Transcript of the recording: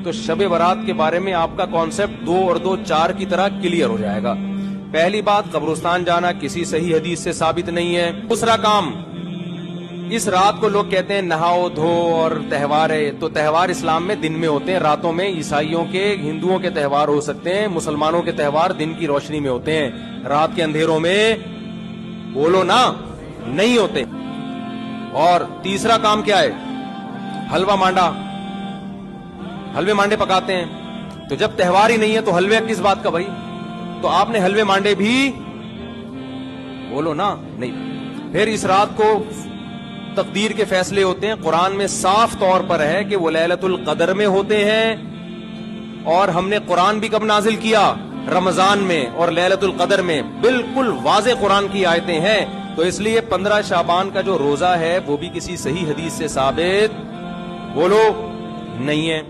تو شب برات کے بارے میں آپ کا کانسیپٹ 2 اور 2 4 کی طرح کلیئر ہو جائے گا. پہلی بات، قبرستان جانا کسی صحیح حدیث سے ثابت نہیں ہے. دوسرا کام، اس رات کو لوگ کہتے ہیں نہاؤ دھو اور تہوار ہے، تو تہوار اسلام میں دن میں ہوتے ہیں، راتوں میں. عیسائیوں کے، ہندوؤں کے تہوار ہو سکتے ہیں، مسلمانوں کے تہوار دن کی روشنی میں ہوتے ہیں، رات کے اندھیروں میں بولو نا نہیں ہوتے. اور تیسرا کام کیا ہے؟ حلوہ مانڈا، حلوے مانڈے پکاتے ہیں. تو جب تہوار ہی نہیں ہے تو حلوے کس بات کا بھائی؟ تو آپ نے حلوے مانڈے بھی بولو نا نہیں. پھر اس رات کو تقدیر کے فیصلے ہوتے ہیں. قرآن میں صاف طور پر ہے کہ وہ لیلۃ القدر میں ہوتے ہیں، اور ہم نے قرآن بھی کب نازل کیا؟ رمضان میں اور لیلۃ القدر میں. بالکل واضح قرآن کی آیتیں ہیں. تو اس لیے 15 شعبان کا جو روزہ ہے وہ بھی کسی صحیح حدیث سے ثابت بولو نہیں ہے.